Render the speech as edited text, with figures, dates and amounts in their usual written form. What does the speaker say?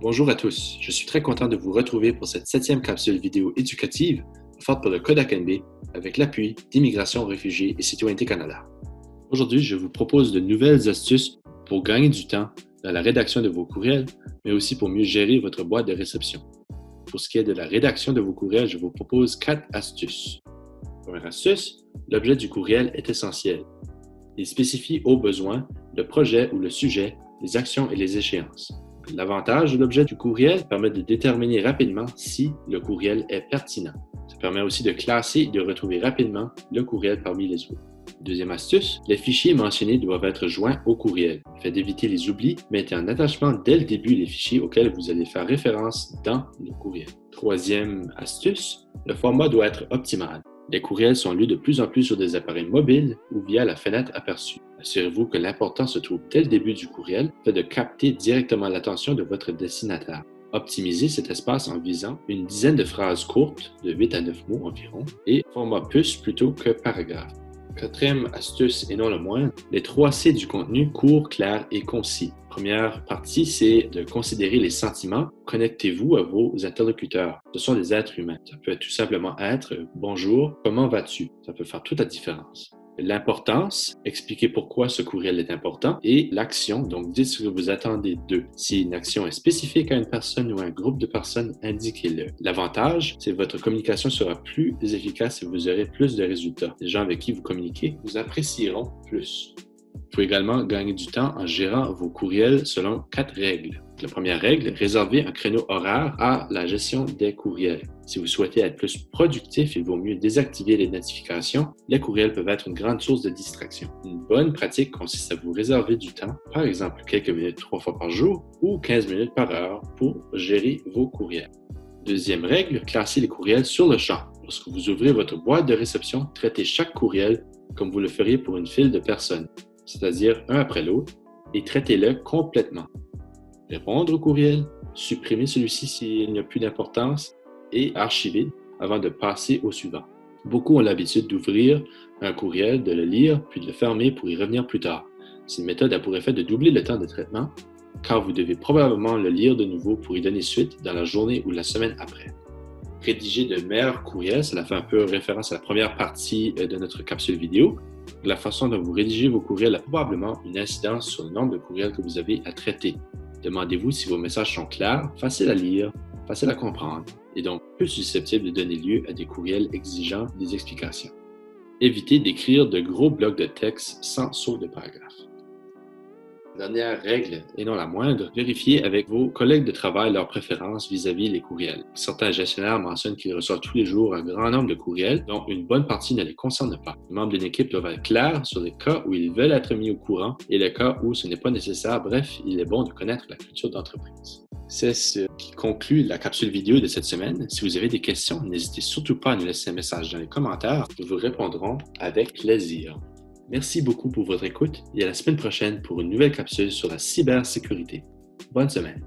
Bonjour à tous, je suis très content de vous retrouver pour cette 7e capsule vidéo éducative offerte par le Code ACANB avec l'appui d'Immigration, Réfugiés et Citoyenneté Canada. Aujourd'hui, je vous propose de nouvelles astuces pour gagner du temps dans la rédaction de vos courriels, mais aussi pour mieux gérer votre boîte de réception. Pour ce qui est de la rédaction de vos courriels, je vous propose 4 astuces. Première astuce, l'objet du courriel est essentiel. Il spécifie au besoin le projet ou le sujet, les actions et les échéances. L'avantage de l'objet du courriel permet de déterminer rapidement si le courriel est pertinent. Ça permet aussi de classer et de retrouver rapidement le courriel parmi les autres. Deuxième astuce, les fichiers mentionnés doivent être joints au courriel. Afin d'éviter les oublis, mettez en attachement dès le début les fichiers auxquels vous allez faire référence dans le courriel. Troisième astuce, le format doit être optimal. Les courriels sont lus de plus en plus sur des appareils mobiles ou via la fenêtre aperçue. Assurez-vous que l'important se trouve dès le début du courriel afin de capter directement l'attention de votre destinataire. Optimisez cet espace en visant une dizaine de phrases courtes, de 8 à 9 mots environ, et format puce plutôt que paragraphe. Quatrième astuce et non le moindre, les 3 C du contenu court, clair et concis. Première partie, c'est de considérer les sentiments. Connectez-vous à vos interlocuteurs. Ce sont des êtres humains. Ça peut tout simplement être « Bonjour, comment vas-tu ?» Ça peut faire toute la différence. L'importance, expliquez pourquoi ce courriel est important, et l'action, donc dites ce que vous attendez d'eux. Si une action est spécifique à une personne ou à un groupe de personnes, indiquez-le. L'avantage, c'est que votre communication sera plus efficace et vous aurez plus de résultats. Les gens avec qui vous communiquez vous apprécieront plus. Il faut également gagner du temps en gérant vos courriels selon 4 règles. La première règle, réservez un créneau horaire à la gestion des courriels. Si vous souhaitez être plus productif, il vaut mieux désactiver les notifications. Les courriels peuvent être une grande source de distraction. Une bonne pratique consiste à vous réserver du temps, par exemple quelques minutes 3 fois par jour ou 15 minutes par heure pour gérer vos courriels. Deuxième règle, classez les courriels sur le champ. Lorsque vous ouvrez votre boîte de réception, traitez chaque courriel comme vous le feriez pour une file de personnes, c'est-à-dire un après l'autre, et traitez-le complètement. Répondre au courriel, supprimer celui-ci s'il n'y a plus d'importance et archiver avant de passer au suivant. Beaucoup ont l'habitude d'ouvrir un courriel, de le lire, puis de le fermer pour y revenir plus tard. Cette méthode a pour effet de doubler le temps de traitement, car vous devez probablement le lire de nouveau pour y donner suite dans la journée ou la semaine après. Rédiger de meilleurs courriels, cela fait un peu référence à la première partie de notre capsule vidéo. La façon dont vous rédigez vos courriels a probablement une incidence sur le nombre de courriels que vous avez à traiter. Demandez-vous si vos messages sont clairs, faciles à lire, faciles à comprendre, et donc peu susceptibles de donner lieu à des courriels exigeant des explications. Évitez d'écrire de gros blocs de texte sans saut de paragraphe. Dernière règle, et non la moindre, vérifiez avec vos collègues de travail leurs préférences vis-à-vis les courriels. Certains gestionnaires mentionnent qu'ils reçoivent tous les jours un grand nombre de courriels, dont une bonne partie ne les concerne pas. Les membres d'une équipe doivent être clairs sur les cas où ils veulent être mis au courant et les cas où ce n'est pas nécessaire. Bref, il est bon de connaître la culture d'entreprise. C'est ce qui conclut la capsule vidéo de cette semaine. Si vous avez des questions, n'hésitez surtout pas à nous laisser un message dans les commentaires. Nous vous répondrons avec plaisir. Merci beaucoup pour votre écoute et à la semaine prochaine pour une nouvelle capsule sur la cybersécurité. Bonne semaine!